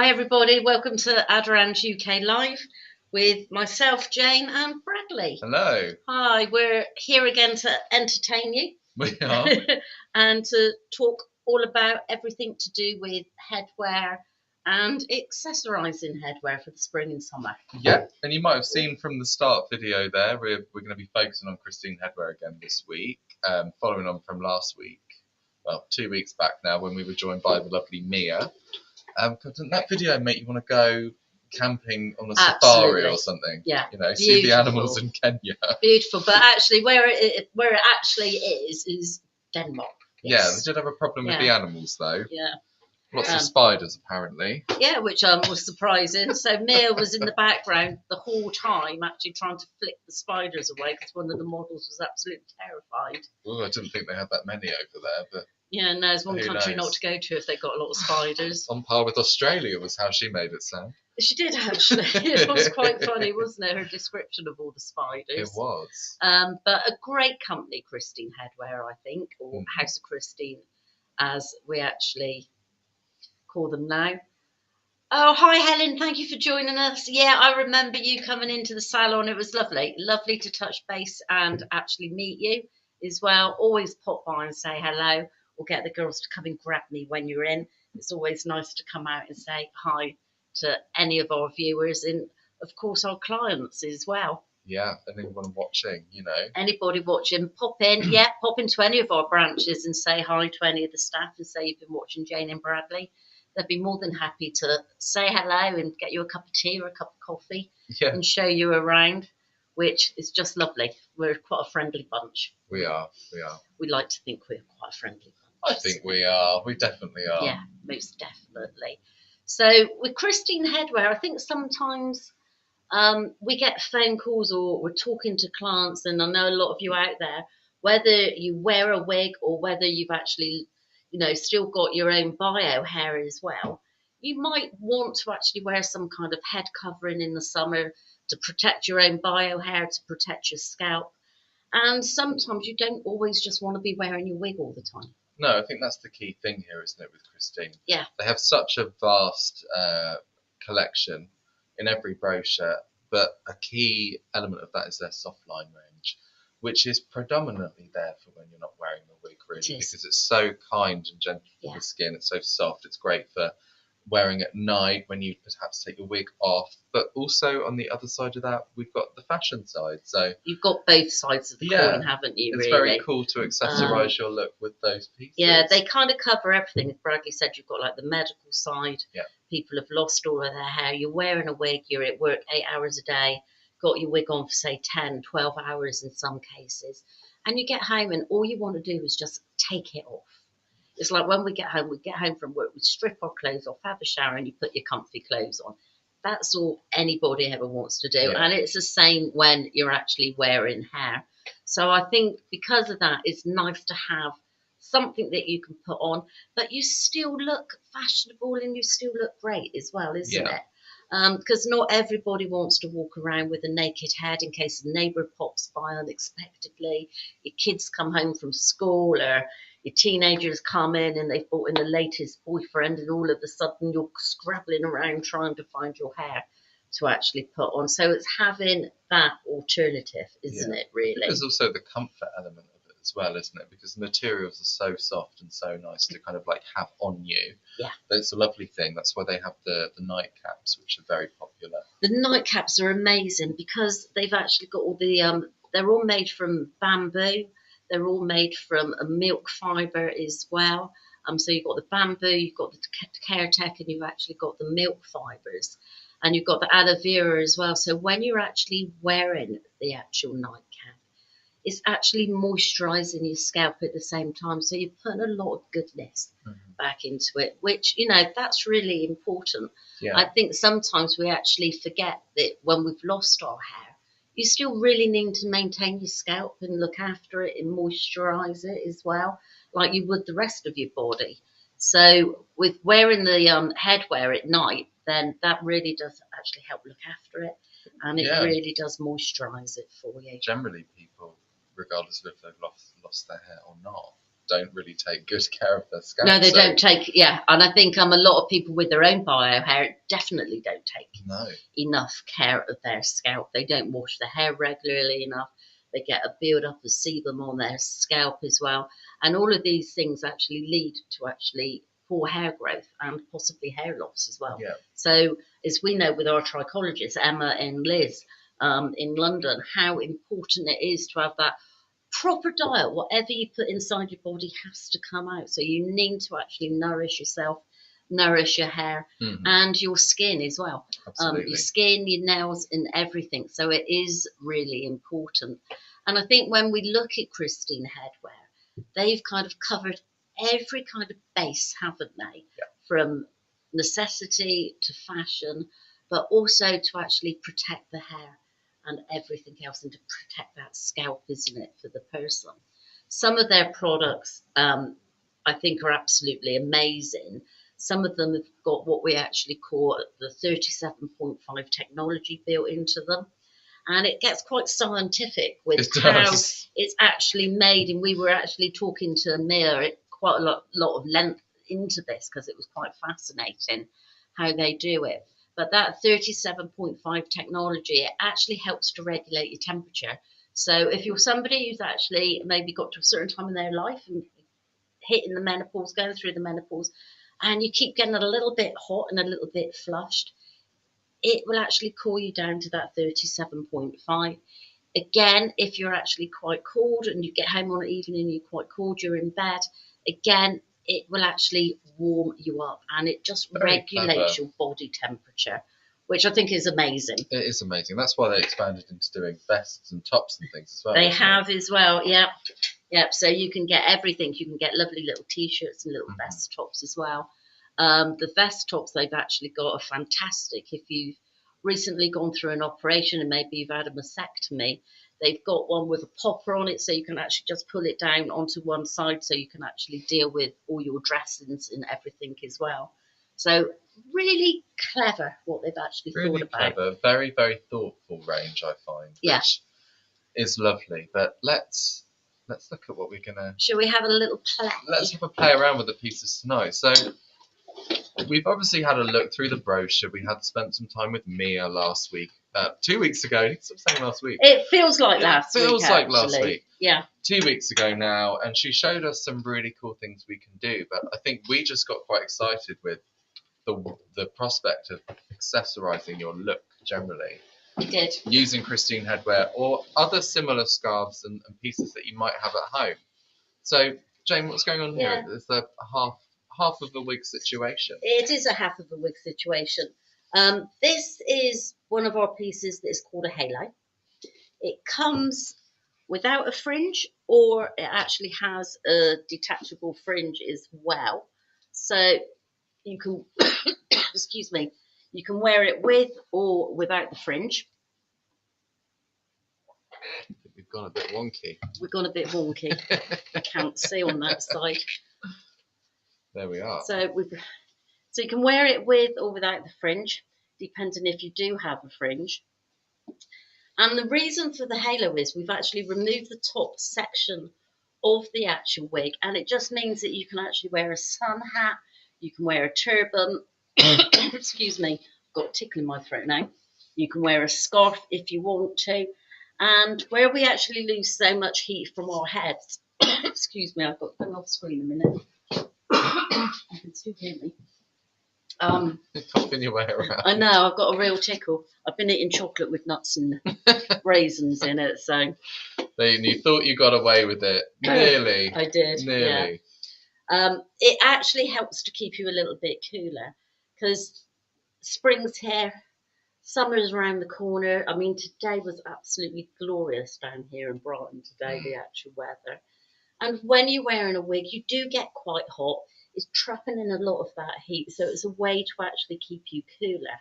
Hi everybody, welcome to Aderans UK Live with myself, Jane and Bradley. Hello. Hi, we're here again to entertain you. We are. And to talk all about everything to do with headwear and accessorising headwear for the spring and summer. Yeah, and you might have seen from the start video there, we're going to be focusing on Christine Headwear again this week, following on from last week, well, 2 weeks back now when we were joined by the lovely Mia. Doesn't that video make you want to go camping on a safari or something? Yeah, you know, beautiful. See the animals in Kenya. Beautiful, but actually where it actually is Denmark. Yes. Yeah, they did have a problem with the animals though. Yeah. Lots of spiders, apparently. Yeah, which was surprising. So Mia was in the background the whole time, actually trying to flick the spiders away because one of the models was absolutely terrified. Oh, I didn't think they had that many over there, but yeah, no, it's one country not to go to if they got a lot of spiders. On par with Australia was how she made it sound. She did actually. It was quite funny, wasn't it? Her description of all the spiders. It was. But a great company, Christine Headwear, I think, or House of Christine, as we actually call them now. Oh, hi Helen, thank you for joining us. Yeah, I remember you coming into the salon. It was lovely to touch base and actually meet you as well. Always pop by and say hello, or get the girls to come and grab me when you're in. It's always nice to come out and say hi to any of our viewers and of course our clients as well. Yeah, anyone watching, you know. Anybody watching, pop in. Yeah, pop into any of our branches and say hi to any of the staff and say you've been watching Jane and Bradley. They'd be more than happy to say hello and get you a cup of tea or a cup of coffee and show you around, which is just lovely. We're quite a friendly bunch. We are. We like to think we're quite a friendly I bunch. think we are. We definitely are. Yeah, most definitely. So with Christine Headwear, I think sometimes we get phone calls or we're talking to clients, and I know a lot of you out there, whether you wear a wig or whether you've actually still got your own bio hair as well, you might want to actually wear some kind of head covering in the summer to protect your own bio hair, to protect your scalp. And sometimes you don't always just want to be wearing your wig all the time. No, I think that's the key thing here, isn't it, with Christine? Yeah. They have such a vast collection in every brochure, but a key element of that is their soft line range, which is predominantly there for when you're not wearing a wig, really, because it's so kind and gentle for the skin. It's so soft. It's great for wearing at night when you perhaps take your wig off. But also on the other side of that, we've got the fashion side. So you've got both sides of the coin, haven't you? It's very cool to accessorise your look with those pieces. Yeah, they kind of cover everything. As Bradley said, you've got like the medical side. Yeah. People have lost all of their hair. You're wearing a wig. You're at work 8 hours a day. Got your wig on for say 10, 12 hours in some cases. And you get home and all you want to do is just take it off. It's like when we get home from work, we strip our clothes off, have a shower, and you put your comfy clothes on. That's all anybody ever wants to do. Yeah. And it's the same when you're actually wearing hair. So I think because of that, it's nice to have something that you can put on, but you still look fashionable and you still look great as well, isn't it? Because not everybody wants to walk around with a naked head in case a neighbour pops by unexpectedly, your kids come home from school, or your teenagers come in and they've brought in the latest boyfriend, and all of a sudden you're scrabbling around trying to find your hair to actually put on. So it's having that alternative, isn't it, really? There's also the comfort element of it as well, isn't it? Because the materials are so soft and so nice to kind of like have on you. Yeah. That's a lovely thing. That's why they have the nightcaps, which are very popular. The nightcaps are amazing because they've actually got all the, they're all made from bamboo. They're all made from a milk fibre as well. So you've got the bamboo, you've got the Care-Tech, and you've actually got the milk fibres. And you've got the aloe vera as well. So when you're actually wearing the actual nightcap, it's actually moisturising your scalp at the same time. So you're putting a lot of goodness back into it, which, that's really important. Yeah. I think sometimes we actually forget that when we've lost our hair, you still really need to maintain your scalp and look after it and moisturise it as well, like you would the rest of your body. So with wearing the headwear at night, then that really does actually help look after it, and it really does moisturise it for you. Generally, people, regardless of if they've lost their hair or not, don't really take good care of their scalp. No, they don't take, and I think a lot of people with their own bio hair definitely don't take enough care of their scalp. They don't wash their hair regularly enough. They get a build up of sebum on their scalp as well. And all of these things actually lead to poor hair growth and possibly hair loss as well. Yeah. So as we know with our trichologists, Emma and Liz in London, how important it is to have that proper diet. Whatever you put inside your body has to come out. So you need to actually nourish yourself, nourish your hair, and your skin as well. Your skin, your nails, and everything. So it is really important. And I think when we look at Christine Headwear, they've kind of covered every kind of base, haven't they? Yeah. From necessity to fashion, but also to actually protect the hair and everything else, and to protect that scalp, isn't it, for the person. Some of their products, I think, are absolutely amazing. Some of them have got what we actually call the 37.5 technology built into them. And it gets quite scientific with how it's actually made. And we were actually talking to Mia quite a lot of length into this, because it was quite fascinating how they do it. But that 37.5 technology, it actually helps to regulate your temperature. So if you're somebody who's actually maybe got to a certain time in their life and hitting the menopause, going through the menopause, and you keep getting a little bit hot and a little bit flushed, it will actually cool you down to that 37.5. Again, if you're actually quite cold and you get home on an evening and you're quite cold, you're in bed, again, it will actually warm you up, and it just regulates your body temperature, which I think is amazing. It is amazing. That's why they expanded into doing vests and tops and things as well. They have as well, yeah. So you can get everything. You can get lovely little T-shirts and little vest tops as well. The vest tops they've actually got are fantastic. If you've recently gone through an operation and maybe you've had a mastectomy, they've got one with a popper on it, so you can actually just pull it down onto one side, so you can actually deal with all your dressings and everything as well. So really clever what they've actually thought about. Really clever, very, very thoughtful range, I find. Yeah. Which is lovely. But let's look at what we're gonna. Shall we have a little play? Let's have a play around with the pieces tonight. So we've obviously had a look through the brochure. We had spent some time with Mia last week. 2 weeks ago. Stop saying last week. It feels like last week. Feels like last week. Yeah. 2 weeks ago now, and she showed us some really cool things we can do. But I think we just got quite excited with the prospect of accessorising your look generally. We did. Using Christine Headwear or other similar scarves and pieces that you might have at home. So, Jane, what's going on here? It's a half of a wig situation. It is a half of a wig situation. This is one of our pieces that is called a halo. It comes without a fringe, or it actually has a detachable fringe as well. So you can, excuse me, you can wear it with or without the fringe. We've gone a bit wonky. I can't see on that side. There we are. So you can wear it with or without the fringe, depending if you do have a fringe. And the reason for the halo is we've actually removed the top section of the actual wig, and it just means that you can actually wear a sun hat, you can wear a turban, excuse me, I've got a tickle in my throat now. You can wear a scarf if you want to, and where we actually lose so much heat from our heads, excuse me, I've got to go off screen a minute. You can still hear me. Coughing your way around. I know, I've got a real tickle. I've been eating chocolate with nuts and raisins in it, so. You thought you got away with it. Nearly. I did. Nearly. Yeah. It actually helps to keep you a little bit cooler, because spring's here, summer's around the corner. I mean, today was absolutely glorious down here in Brighton today, the actual weather. And when you're wearing a wig, you do get quite hot. It's trapping in a lot of that heat, so it's a way to actually keep you cooler.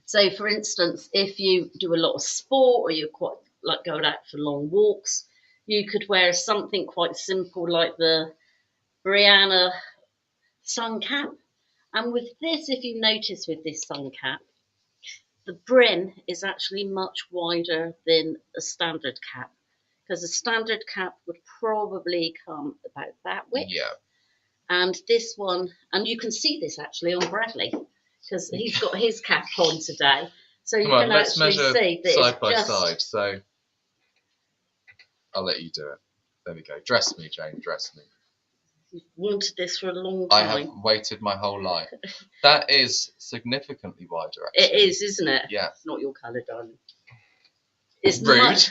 So, for instance, if you do a lot of sport or you're quite like going out for long walks, you could wear something quite simple like the Brianna sun cap. And with this, if you notice with this sun cap, the brim is actually much wider than a standard cap, because a standard cap would probably come about that width. Yeah. And this one, and you can see this actually on Bradley, because he's got his cap on today. So you can let's actually measure see that side it's by just... side. So I'll let you do it. There we go. Dress me, Jane. Dress me. You've wanted this for a long I time. have waited my whole life. That is significantly wider, actually. It is, isn't it? Yeah. It's not your colour, darling. It's Rude.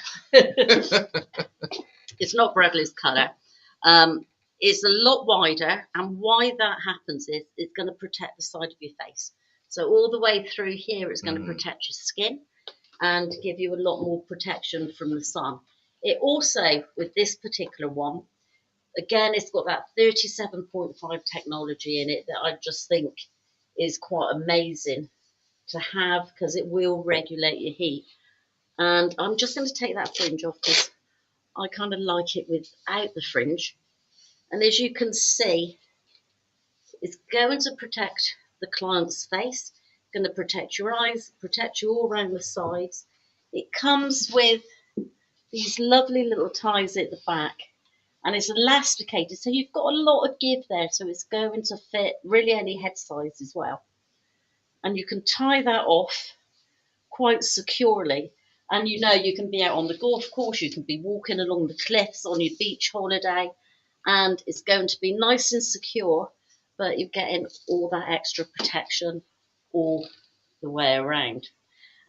It's not Bradley's colour. It's a lot wider, and why that happens is it's going to protect the side of your face. So all the way through here, it's going to protect your skin and give you a lot more protection from the sun. It also, with this particular one, again, it's got that 37.5 technology in it that I just think is quite amazing to have, because it will regulate your heat. And I'm just going to take that fringe off because I kind of like it without the fringe. And as you can see, it's going to protect the client's face, going to protect your eyes, protect you all around the sides. It comes with these lovely little ties at the back, and it's elasticated, so you've got a lot of give there, so it's going to fit really any head size as well. And you can tie that off quite securely, and you know you can be out on the golf course, you can be walking along the cliffs on your beach holiday, and it's going to be nice and secure, but you're getting all that extra protection all the way around.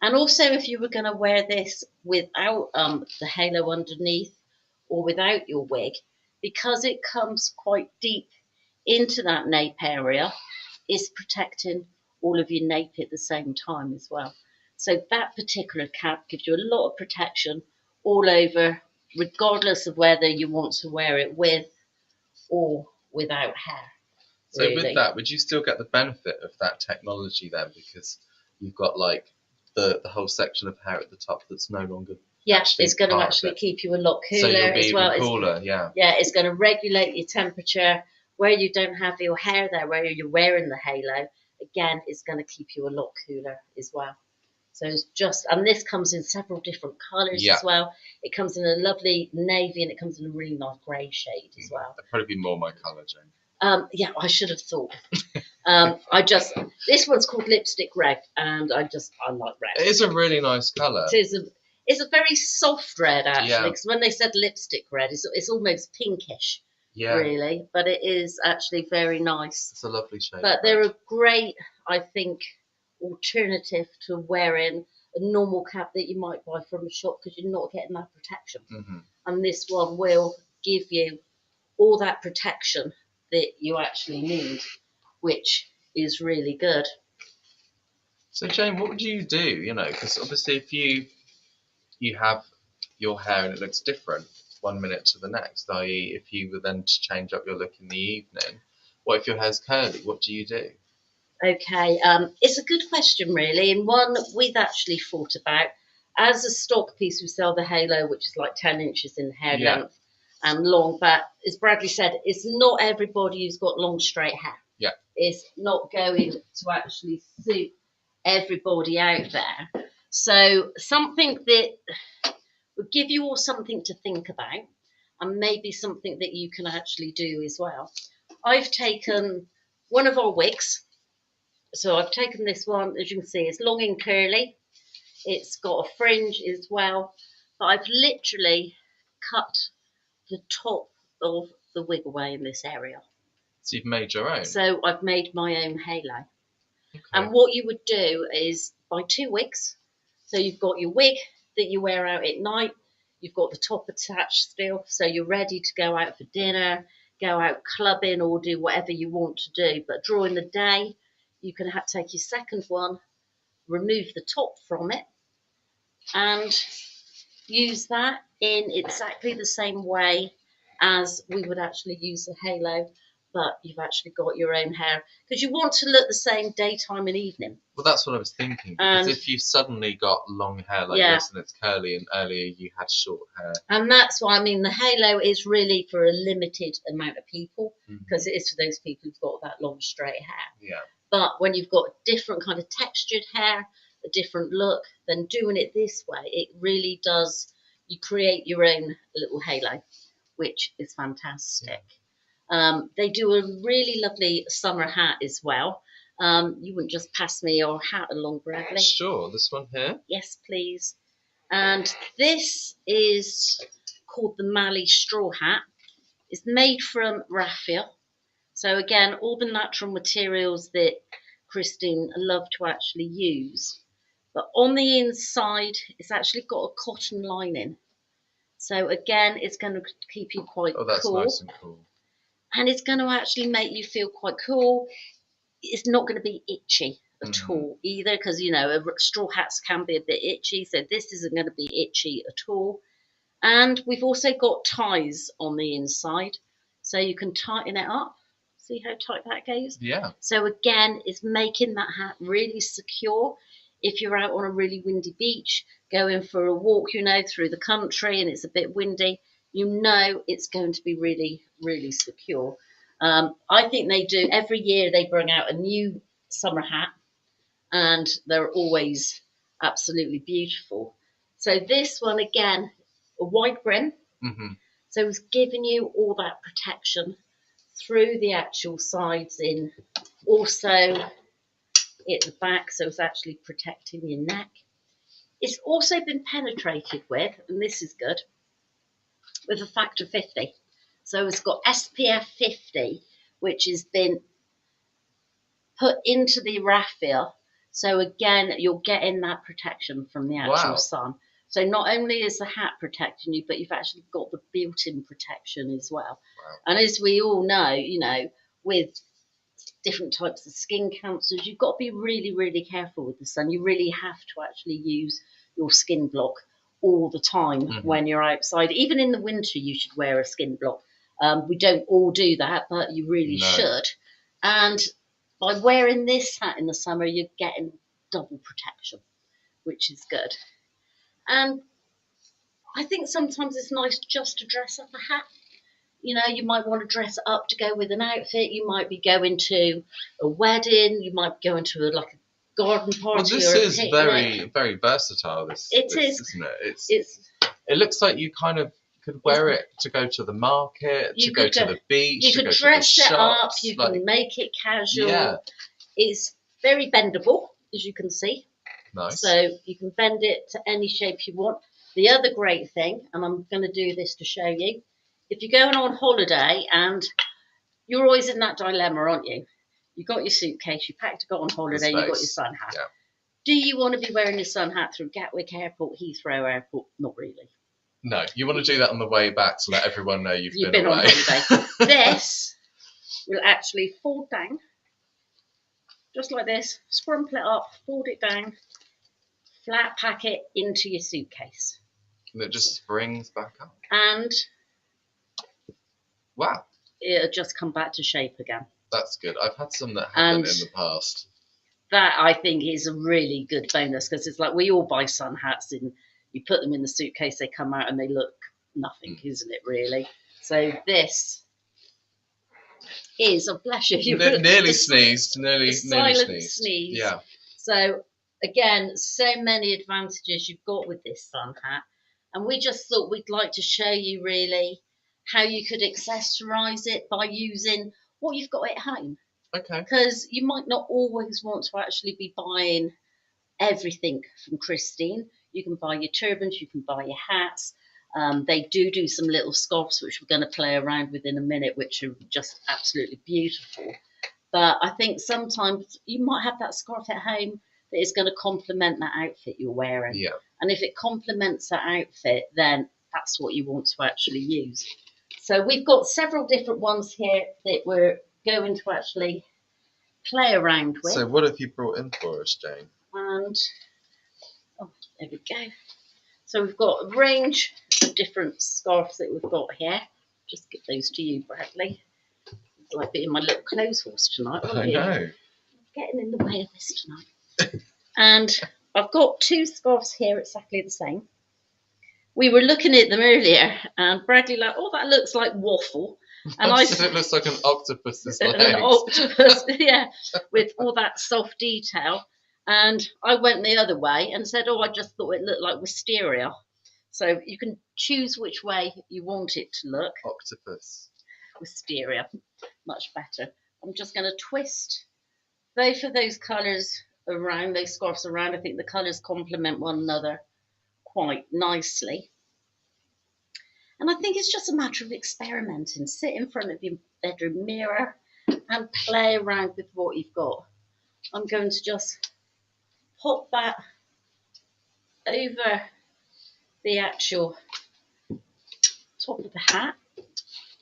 And also, if you were going to wear this without the halo underneath or without your wig, because it comes quite deep into that nape area, it's protecting all of your nape at the same time as well. So that particular cap gives you a lot of protection all over, regardless of whether you want to wear it with or without hair. So really. with that, would you still get the benefit of that technology then? Because you've got like the whole section of hair at the top that's no longer... Yeah, it's going to actually keep you a lot cooler so you'll be as well. Even cooler, yeah. Yeah, it's going to regulate your temperature where you don't have your hair there, where you're wearing the halo. Again, it's going to keep you a lot cooler as well. So it's just, and this comes in several different colours as well. It comes in a lovely navy, and it comes in a really nice grey shade as well. That'd probably be more my colour, Jane. Yeah, I should have thought. This one's called Lipstick Red, and I like red. It is a really nice colour. It's a very soft red, actually, because when they said lipstick red, it's almost pinkish, really, but it is actually very nice. It's a lovely shade. But they're a great, I think, alternative to wearing a normal cap that you might buy from a shop, because you're not getting that protection. And this one will give you all that protection that you actually need, which is really good. So Jane, what would you do? You know, because obviously if you have your hair and it looks different one minute to the next, i.e. if you were then to change up your look in the evening, what if your hair's curly? What do you do? Okay, it's a good question really, and one we've actually thought about. As a stock piece, we sell the halo, which is like 10 inches in hair length and long, but as Bradley said, it's not everybody who's got long straight hair. Yeah. It's not going to actually suit everybody out there. So something that would give you all something to think about, and maybe something that you can actually do as well. I've taken one of our wigs. So I've taken this one, as you can see, it's long and curly. It's got a fringe as well, but I've literally cut the top of the wig away in this area. So you've made your own? So I've made my own halo. Okay. And what you would do is buy 2 wigs. So you've got your wig that you wear out at night. You've got the top attached still, so you're ready to go out for dinner, go out clubbing, or do whatever you want to do. But during the day, you can take your second one, remove the top from it, and use that in exactly the same way as we would actually use a halo, but you've actually got your own hair, because you want to look the same daytime and evening. Well, that's what I was thinking, because if you've suddenly got long hair like this and it's curly, and earlier you had short hair. And that's why, I mean, the halo is really for a limited amount of people, because it is for those people who've got that long straight hair. Yeah. But when you've got different kind of textured hair, a different look, then doing it this way, it really does you create your own little halo, which is fantastic. They do a really lovely summer hat as well. You wouldn't just pass me your hat along, Bradley? Sure, this one here. Yes, please. And this is called the Mali straw hat. It's made from raffia. So again, all the natural materials that Christine loved to actually use. But on the inside, it's actually got a cotton lining. So again, it's going to keep you quite cool. Oh, that's nice and cool. And it's going to actually make you feel quite cool. It's not going to be itchy at all either, because, you know, straw hats can be a bit itchy. So this isn't going to be itchy at all. And we've also got ties on the inside, so you can tighten it up. See how tight that goes? Yeah. So again, it's making that hat really secure. If you're out on a really windy beach, going for a walk, you know, through the country, and it's a bit windy, you know it's going to be really, really secure. I think they do, every year they bring out a new summer hat, and they're always absolutely beautiful. So this one, again, a wide brim. So it's giving you all that protection through the actual sides in, also at the back, so it's actually protecting your neck. It's also been penetrated with, and this is good, with a factor 50. So it's got SPF 50, which has been put into the raffia. So again, you're getting that protection from the actual sun. So not only is the hat protecting you, but you've actually got the built-in protection as well. Wow. And as we all know, you know, with different types of skin cancers, you've got to be really, really careful with the sun. You really have to actually use your skin block all the time when you're outside. Even in the winter, you should wear a skin block. We don't all do that, but you really should. And by wearing this hat in the summer, you're getting double protection, which is good. And I think sometimes it's nice just to dress up a hat. You know, you might want to dress it up to go with an outfit. You might be going to a wedding. You might be going to a garden party. Well, this is very, very versatile. This is, isn't it? It looks like you kind of could wear it to go to the market, to go to the beach. You could dress it up. You can make it casual. Yeah. It's very bendable, as you can see. Nice. So you can bend it to any shape you want. The other great thing, and I'm going to do this to show you, if you're going on holiday and you're always in that dilemma, aren't you? You've got your suitcase, you packed to go on holiday, you've got your sun hat. Yeah. Do you want to be wearing your sun hat through Gatwick Airport, Heathrow Airport? Not really. No, you want to do that on the way back to let everyone know you've been away. On holiday. This will actually fold down, just like this, scrumple it up, fold it down, flat pack it into your suitcase. And it just springs back up. And wow. It'll just come back to shape again. That's good. I've had some that haven't in the past. That, I think, is a really good bonus, because it's like we all buy sun hats and you put them in the suitcase, they come out and they look nothing, isn't it, really? So this is, oh, bless you. Nearly sneezed. Nearly silent sneeze. Yeah. So, again, so many advantages you've got with this sun hat. And we just thought we'd like to show you, really, how you could accessorize it by using what you've got at home. Okay. Because you might not always want to actually be buying everything from Christine. You can buy your turbans, you can buy your hats. They do some little scarves, which we're going to play around with in a minute, which are just absolutely beautiful. But I think sometimes you might have that scarf at home that is going to complement that outfit you're wearing. Yeah. And if it complements that outfit, then that's what you want to actually use. So we've got several different ones here that we're going to actually play around with. So what have you brought in for us, Jane? And, oh, there we go. So we've got a range of different scarves that we've got here. Just give those to you, Bradley. It's like being my little clothes horse tonight, aren't you? I know. Getting in the way of this tonight. And I've got two scarves here exactly the same. We were looking at them earlier, and Bradley like, oh, that looks like waffle. And I said it looks like an octopus's legs. An octopus, yeah, with all that soft detail. And I went the other way and said, oh, I just thought it looked like wisteria. So you can choose which way you want it to look. Octopus. Wisteria, much better. I'm just going to twist both of those colours around, those scarves around. I think the colours complement one another quite nicely. And I think it's just a matter of experimenting. Sit in front of your bedroom mirror and play around with what you've got. I'm going to just pop that over the actual top of the hat.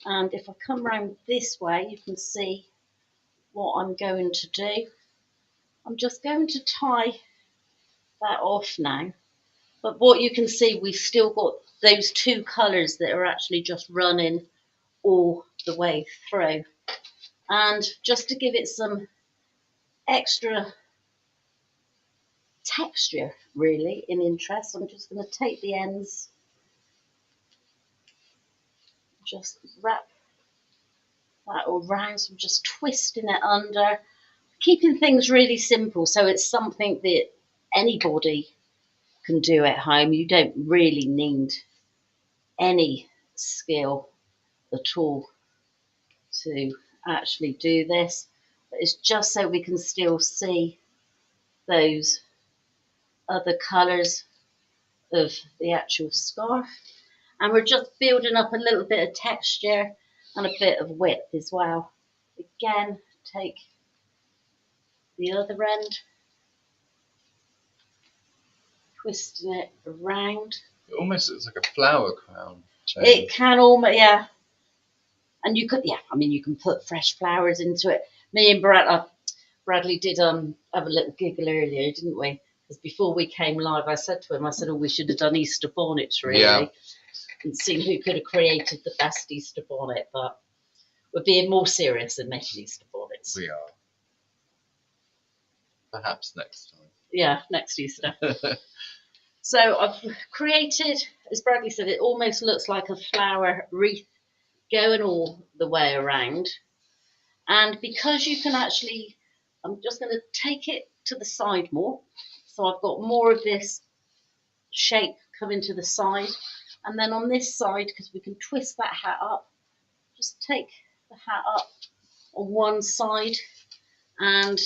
And if I come around this way, you can see what I'm going to do. I'm just going to tie that off now. But what you can see, we've still got those two colours that are actually just running all the way through. And just to give it some extra texture, really, in interest, I'm just going to take the ends, just wrap that all around. So I'm just twisting it under, keeping things really simple. So it's something that anybody can do at home. You don't really need any skill at all to actually do this, but it's just so we can still see those other colours of the actual scarf, and we're just building up a little bit of texture and a bit of width as well. Again, take the other end, twisting it around. It almost looks like a flower crown. It can almost, yeah. And you could, yeah, I mean, you can put fresh flowers into it. Me and Bradley did have a little giggle earlier, didn't we? Because before we came live, I said to him, oh, we should have done Easter bonnets, really. Yeah. And seen who could have created the best Easter bonnet. But we're being more serious than making Easter bonnets. We are. Perhaps next time. Yeah, next Easter. So I've created, as Bradley said, it almost looks like a flower wreath going all the way around. And because you can actually, I'm just going to take it to the side more. So I've got more of this shape coming to the side. And then on this side, because we can twist that hat up, just take the hat up on one side and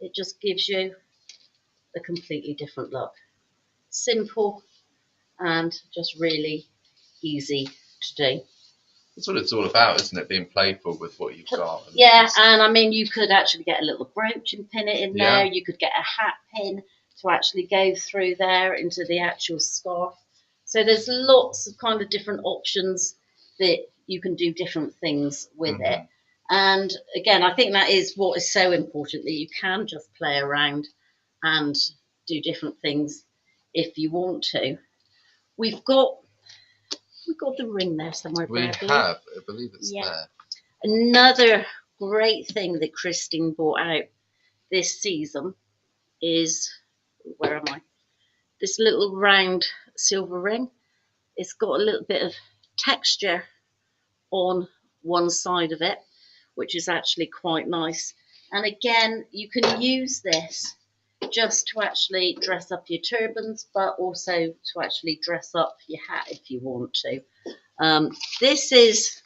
it just gives you a completely different look. Simple and just really easy to do. That's what it's all about, isn't it? Being playful with what you've got. Yeah, and I mean, you could actually get a little brooch and pin it in there. You could get a hat pin to actually go through there into the actual scarf. So there's lots of kind of different options that you can do different things with it. And again, I think that is what is so important, that you can just play around and do different things if you want to. We've got the ring there somewhere. We have, I believe it's there. Another great thing that Christine brought out this season is, where am I? This little round silver ring. It's got a little bit of texture on one side of it, which is actually quite nice. And again, you can use this just to actually dress up your turbans, but also to actually dress up your hat if you want to. This is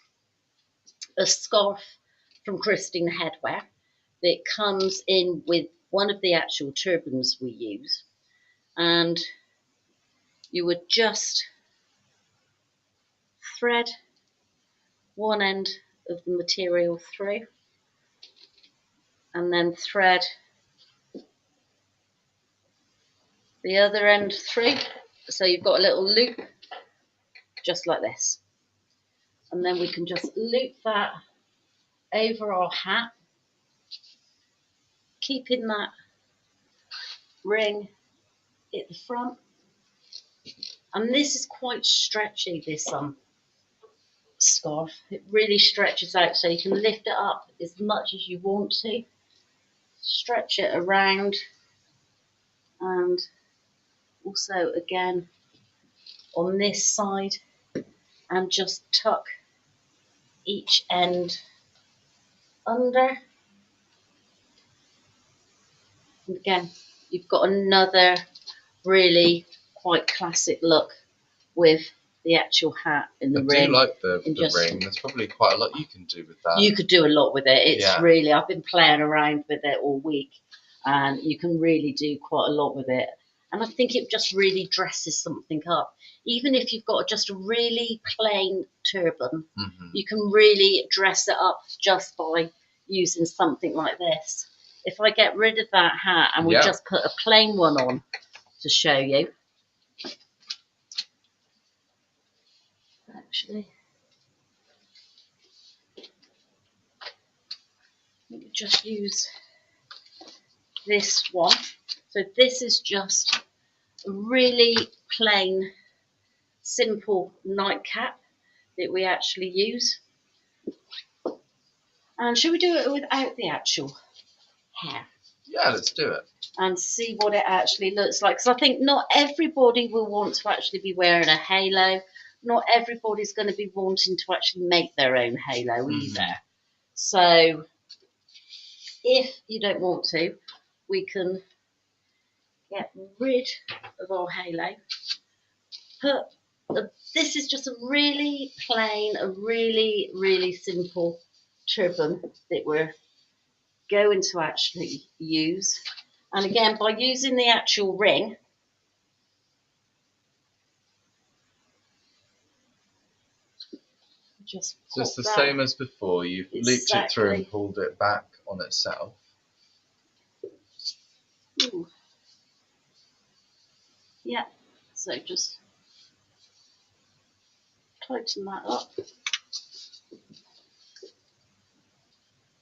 a scarf from Christine Headwear that comes in with one of the actual turbans we use, and you would just thread one end of the material through and then thread the other end through, so you've got a little loop just like this, and then we can just loop that over our hat, keeping that ring at the front. And this is quite stretchy, this scarf. It really stretches out, so you can lift it up as much as you want to, stretch it around, and also again on this side, and just tuck each end under. And again, you've got another really quite classic look with the actual hat in the ring. I do like the just, ring. There's probably quite a lot you can do with that. You could do a lot with it. It's really, I've been playing around with it all week, and you can really do quite a lot with it. And I think it just really dresses something up. Even if you've got just a really plain turban, you can really dress it up just by using something like this. If I get rid of that hat and we just put a plain one on to show you. Actually, let me just use this one. So this is just a really plain, simple nightcap that we actually use. And should we do it without the actual hair? Yeah, let's do it. And see what it actually looks like. Because I think not everybody will want to actually be wearing a halo. Not everybody's going to be wanting to actually make their own halo either. So if you don't want to, we can get rid of our halo. This is just a really plain, a really, really simple turban that we're going to actually use. And again, by using the actual ring, just so it's the same as before. You've looped it through and pulled it back on itself. Ooh. Yeah, so just tighten that up.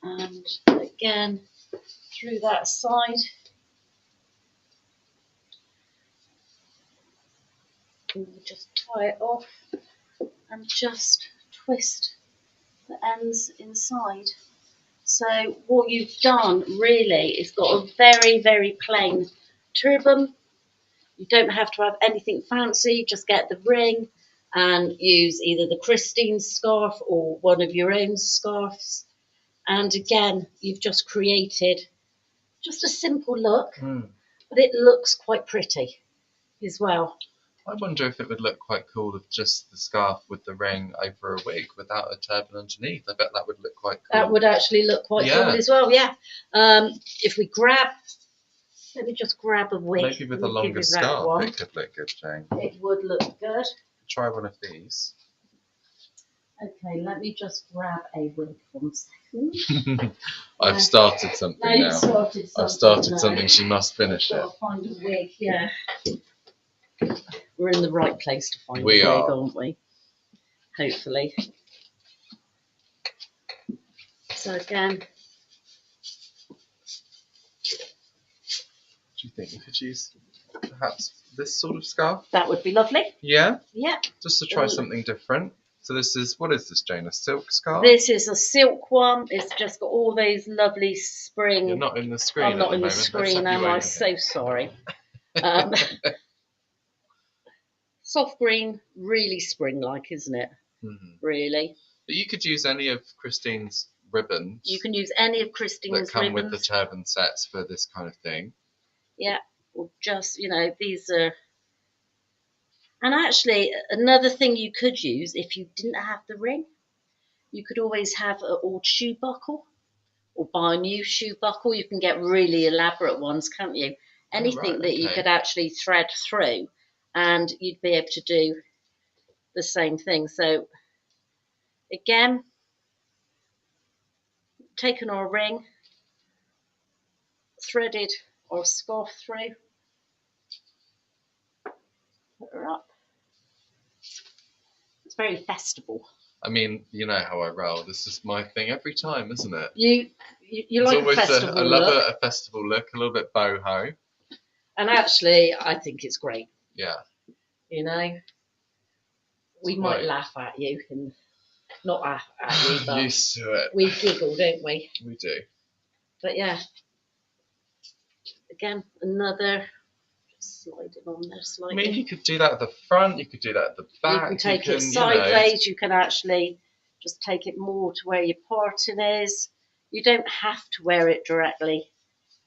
And again, through that side. And we'll just tie it off and just twist the ends inside. So what you've done really is got a very, very plain turban. You don't have to have anything fancy, just get the ring and use either the Christine scarf or one of your own scarves. And again, you've just created just a simple look, but it looks quite pretty as well. I wonder if it would look quite cool with just the scarf with the ring over a wig without a turban underneath. I bet that would look quite cool. That would actually look quite cool as well, yeah. If we grab, let me just grab a wig. Maybe with a longer scarf it could look good, Jane. It would look good. Try one of these. Okay, let me just grab a wig 1 second. I've started something now. I've started something, she must finish it. Find a wig, yeah. We're in the right place to find a wig, are. aren't we? Hopefully. So again. Do you think you could use perhaps this sort of scarf? That would be lovely. Yeah? Yeah. Just to try something different. So this is, what is this, Jane? A silk scarf? This is a silk one. It's just got all those lovely spring. You're not in the screen. I'm not in the screen, am I? So sorry. Soft green, really spring-like, isn't it? Really. But you could use any of Christine's ribbons. You can use any of Christine's ribbons. That come with the turban sets for this kind of thing. Yeah, or just, these are... And actually, another thing you could use, if you didn't have the ring, you could always have an old shoe buckle or buy a new shoe buckle. You can get really elaborate ones, can't you? Anything that you could actually thread through and you'd be able to do the same thing. So, again, taken our ring, threaded our scarf through, put her up. It's very festival. I mean, you know how I roll. This is my thing every time, isn't it? You like a festival look. I love a festival look, a little bit boho. And actually, I think it's great. Yeah. We might laugh at you and not laugh at you, but used to it. We giggle, don't we? We do. But yeah. Again, another. Slide it on there slightly. I mean, you could do that at the front, you could do that at the back. You can take it sideways, you can actually just take it more to where your parting is. You don't have to wear it directly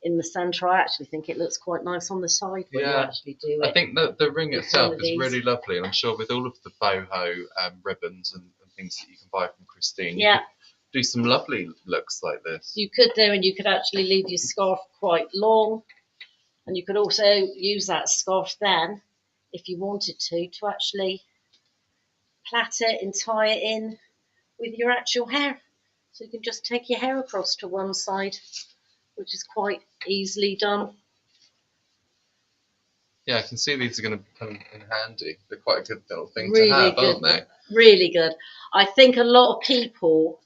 in the centre. I actually think it looks quite nice on the side when you actually do it. I think the ring with itself one of is these. really lovely, and I'm sure with all of the boho ribbons and things that you can buy from Christine, you Yeah, could do some lovely looks like this. you could do, and you could actually leave your scarf quite long, and you could also use that scarf then, if you wanted to actually plait it and tie it in with your actual hair. So you can just take your hair across to one side, which is quite easily done. Yeah, I can see these are going to come in handy. They're quite a good little thing to Really have, good, aren't they? really good. I think a lot of people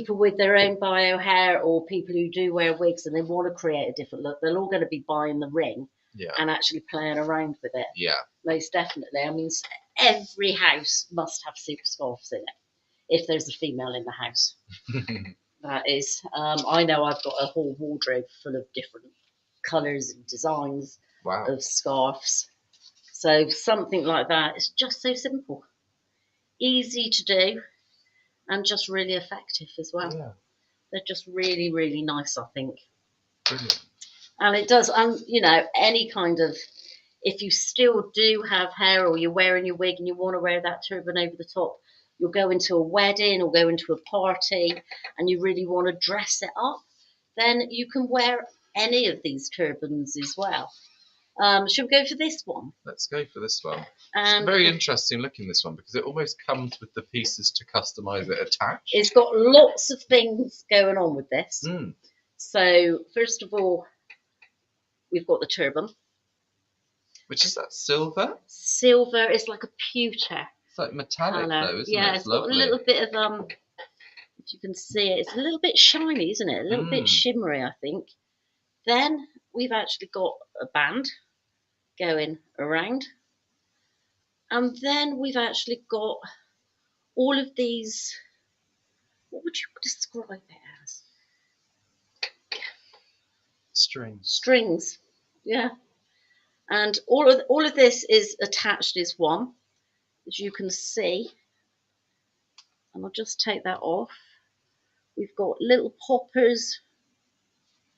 with their own bio hair, or people who do wear wigs and they want to create a different look, they're all going to be buying the ring and actually playing around with it. Yeah. Most definitely. I mean, every house must have super scarves in it if there's a female in the house. That is, I know I've got a whole wardrobe full of different colours and designs of scarves. So something like that is just so simple, easy to do, and just really effective as well. Yeah. They're just really, really nice, I think. Brilliant. And it does, you know, any kind of, if you still do have hair or you're wearing your wig and you want to wear that turban over the top, you'll go into a wedding or go into a party and you really want to dress it up, then you can wear any of these turbans as well. Should we go for this one? Let's go for this one. It's very interesting looking, this one, because it almost comes with the pieces to customise it attached. It's got lots of things going on with this. So, first of all, we've got the turban. Which is that, silver? Silver is like a pewter. It's like metallic though, isn't it? Yeah, it's got a little bit of, if you can see it, it's a little bit shiny, isn't it? A little bit shimmery, I think. Then we've actually got a band going around. And then we've actually got all of these, what would you describe it as? Strings, yeah. And all of this is attached as one, as you can see. And I'll just take that off. We've got little poppers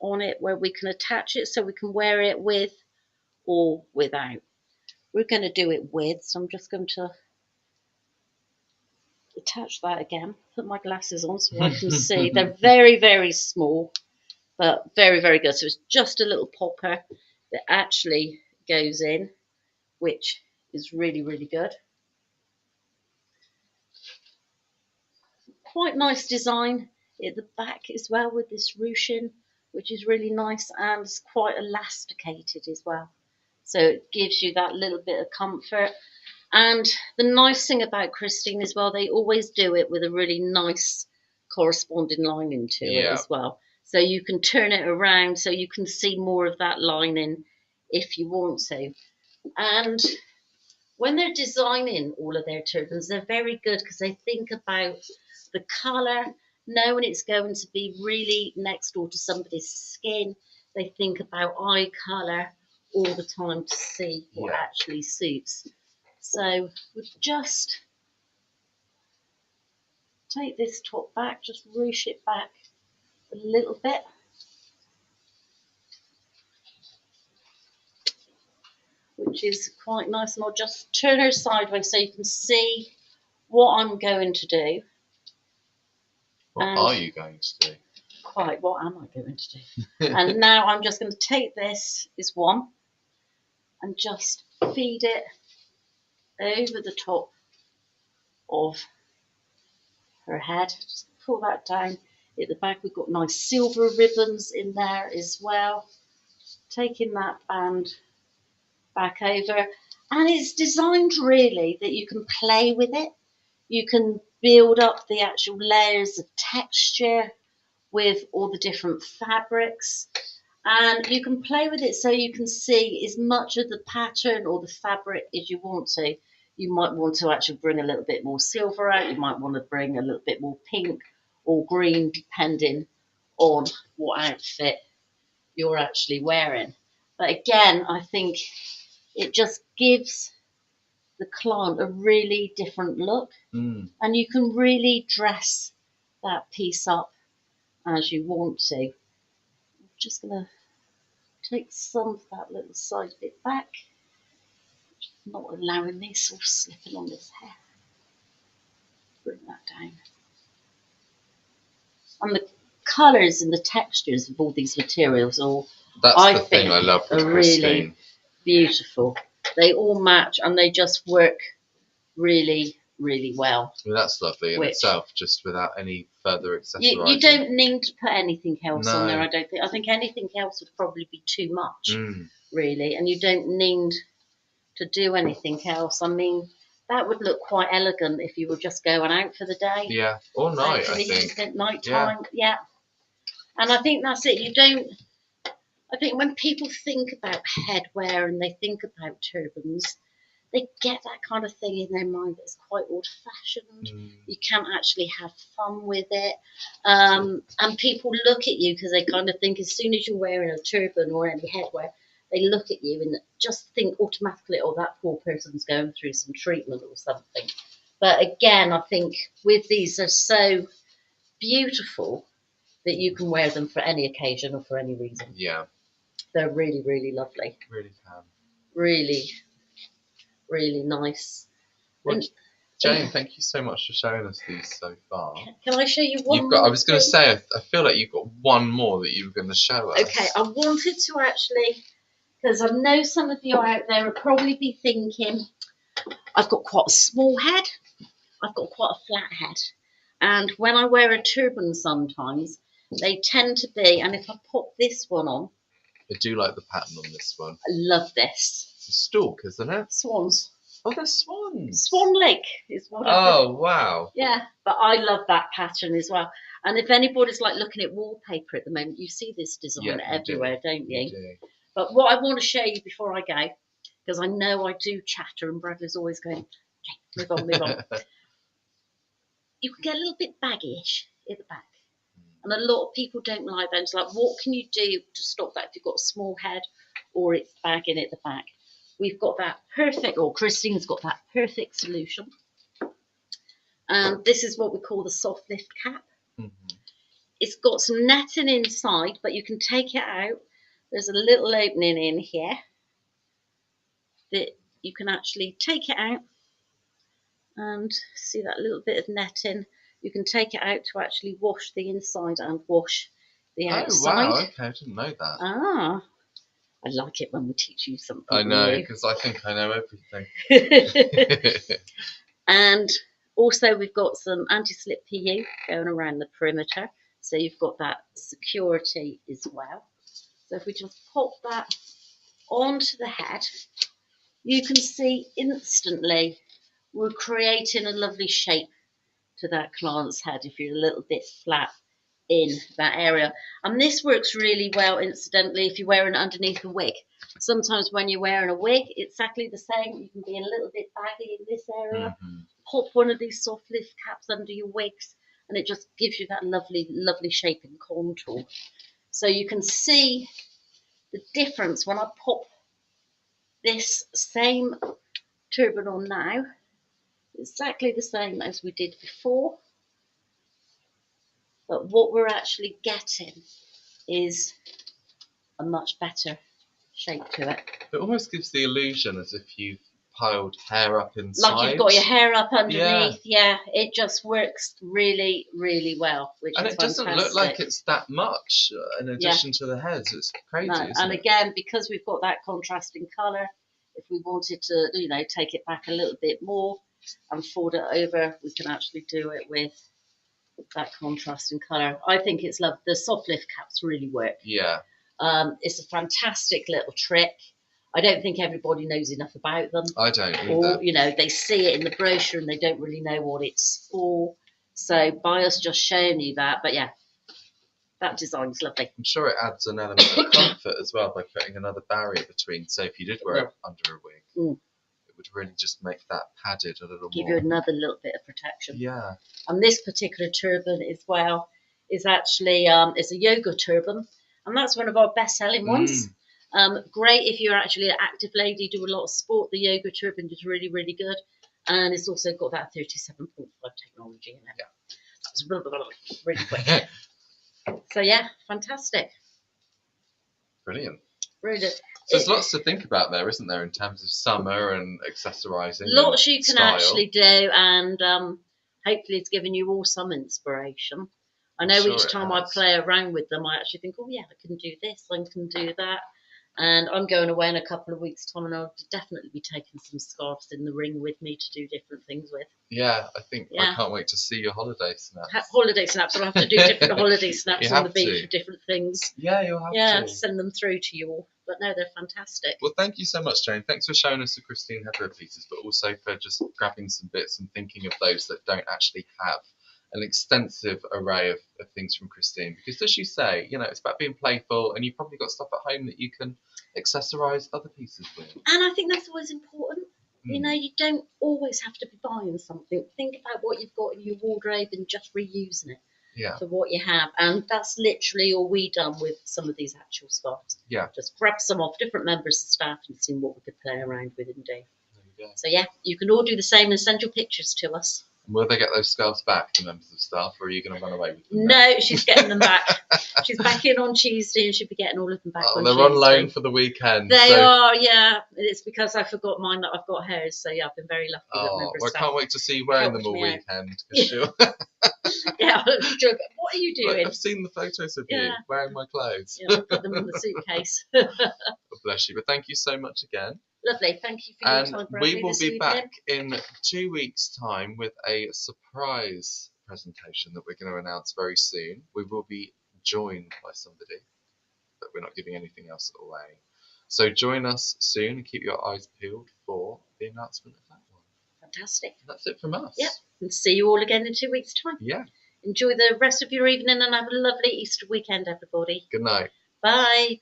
on it where we can attach it so we can wear it with or without. We're going to do it with, so I'm just going to attach that again, put my glasses on so I can see. They're very, very small, but very, very good. So it's just a little popper that actually goes in, which is really, really good. Quite nice design at the back as well with this ruching, which is really nice, and it's quite elasticated as well. So it gives you that little bit of comfort. And the nice thing about Christine as well, they always do it with a really nice corresponding lining to it as well. So you can turn it around so you can see more of that lining if you want to. And when they're designing all of their turbans, they're very good because they think about the colour, knowing it's going to be really next door to somebody's skin. They think about eye colour all the time to see what actually suits. So we'll just take this top back, just ruche it back a little bit. Which is quite nice, and I'll just turn her sideways so you can see what I'm going to do. What are you going to do? Quite, what am I going to do? And now I'm just going to take this as one and just feed it over the top of her head. Just pull that down at the back. We've got nice silver ribbons in there as well. Taking that band back over, and it's designed really that you can play with it. You can build up the actual layers of texture with all the different fabrics, and you can play with it so you can see as much of the pattern or the fabric as you want to. You might want to actually bring a little bit more silver out, you might want to bring a little bit more pink or green depending on what outfit you're actually wearing. But again, I think it just gives the client a really different look, and you can really dress that piece up as you want to. I'm just going to take some of that little side bit back, not allowing this or slipping on this hair. Bring that down. And the colours and the textures of all these materials all, That's I the thing think, I love with are Christine. really beautiful. They all match and they just work really, really well. I mean, that's lovely in Which- itself, just without any further accessorising. You don't need to put anything else on there, No. I don't think. I think anything else would probably be too much, Mm. really. And you don't need to do anything else. I mean, that would look quite elegant if you were just going out for the day. Yeah, or night, Out for I the think. evening, night time, yeah. And I think that's it. I think when people think about headwear and they think about turbans, they get that kind of thing in their mind that's quite old-fashioned. Mm. You can't actually have fun with it. And people look at you because they kind of think as soon as you're wearing a turban or any headwear, they look at you and just think automatically, oh, that poor person's going through some treatment or something. But again, I think with these, they're so beautiful that you can wear them for any occasion or for any reason. Yeah. They're really, really lovely. Really can. Really, really nice. Well, And- Jane, thank you so much for showing us these so far. Can I show you one You've got. more I was going to thing? say, I feel like you've got one more that you were going to show us. Okay, I wanted to actually, because I know some of you out there will probably be thinking, I've got quite a small head, I've got quite a flat head. And when I wear a turban sometimes, they tend to be, and if I pop this one on, I do like the pattern on this one. I love this. It's a stalk, isn't it? Swans. Oh, they're swans. Swan Lake is what I Oh, wow. Yeah, but I love that pattern as well. And if anybody's like looking at wallpaper at the moment, you see this design Yeah, you everywhere, don't you? You do. But what I want to show you before I go, because I know I do chatter and Bradley's always going, okay, move on. You can get a little bit baggish at the back. And a lot of people don't like that. It's like, what can you do to stop that if you've got a small head or it's bagging at the back? We've got that perfect, or Christine's got that perfect solution. And this is what we call the soft lift cap. Mm-hmm. It's got some netting inside, but you can take it out. There's a little opening in here that you can actually take it out and see that little bit of netting. You can take it out to actually wash the inside and wash the outside. Oh, wow. Okay, I didn't know that. Ah, I like it when we teach you something. I know, new. because I think I know everything. And also we've got some anti-slip PU going around the perimeter. So you've got that security as well. So if we just pop that onto the head, you can see instantly we're creating a lovely shape to that client's head if you're a little bit flat in that area. And this works really well, incidentally, if you're wearing it underneath a wig. Sometimes when you're wearing a wig, it's exactly the same. You can be a little bit baggy in this area. Mm-hmm. Pop one of these soft lift caps under your wigs, and it just gives you that lovely, lovely shape and contour. So you can see the difference when I pop this same turban on now. Exactly the same as we did before. But what we're actually getting is a much better shape to it. It almost gives the illusion as if you've piled hair up inside. Like you've got your hair up underneath. Yeah, it just works really, really well. And it doesn't look like it's that much in addition to the heads. It's crazy, No. isn't And it? again, because we've got that contrasting colour, if we wanted to, take it back a little bit more and fold it over, we can actually do it with that contrasting colour. I think it's lovely. The soft lift caps really work. Yeah. It's a fantastic little trick. I don't think everybody knows enough about them. I don't either. Or, they see it in the brochure and they don't really know what it's for. So by us just showing you that, but yeah, that design's lovely. I'm sure it adds an element of comfort as well by putting another barrier between. So if you did wear it under a wig, it would really just make that padded a little Give more. you another little bit of protection. Yeah. And this particular turban as well is actually it's a yoga turban, and that's one of our best-selling ones. Great if you're actually an active lady, do a lot of sport. The yoga turban is really, really good, and it's also got that 37.5 technology in it. Yeah. That's really quick. So yeah, fantastic. Brilliant. Really. So there's lots to think about there, isn't there, in terms of summer and accessorising and Lots you can style. actually do, and hopefully it's given you all some inspiration. I I'm know sure each it time I has. play around with them, I actually think, oh yeah, I can do this, I can do that. And I'm going away in a couple of weeks' time, and I'll definitely be taking some scarves in the ring with me to do different things with. Yeah, I think I Yeah. can't wait to see your holiday snaps. Holiday snaps. I'll have to do different holiday snaps You on the have beach to. with different things. Yeah, you'll have Yeah, to. send them through to you all. But no, they're fantastic. Well, thank you so much, Jane. Thanks for showing us the Christine Headwear pieces, but also for just grabbing some bits and thinking of those that don't actually have an extensive array of things from Christine. Because as you say, you know, it's about being playful, and you've probably got stuff at home that you can accessorise other pieces with. And I think that's always important. You know, Mm. you don't always have to be buying something. Think about what you've got in your wardrobe and just reusing it Yeah, for what you have. And that's literally all we done with some of these actual scarves. yeah. Just grab some off different members of staff and see what we could play around with and do. There you go. So yeah, you can all do the same and send your pictures to us. And will they get those scarves back, the members of staff, or are you going to run away with them? No, she's getting them back. She's back in on Tuesday and she'll be getting all of them back on they're Tuesday. on loan for the weekend. They are, yeah. It's because I forgot mine that I've got hers. So yeah, I've been very lucky that member Well, I can't wait to see you wearing them all weekend. Yeah, what are you doing? I've seen the photos of you wearing my clothes. Yeah, I've got them in the suitcase. God bless you. But thank you so much again. Lovely, thank you for your time, Bradley. We will be back in 2 weeks' time with a surprise presentation that we're going to announce very soon. We will be joined by somebody, but we're not giving anything else away. So join us soon and keep your eyes peeled for the announcement of that one. Fantastic. And that's it from us. Yep, and see you all again in 2 weeks' time. Yeah. Enjoy the rest of your evening and have a lovely Easter weekend, everybody. Good night. Bye.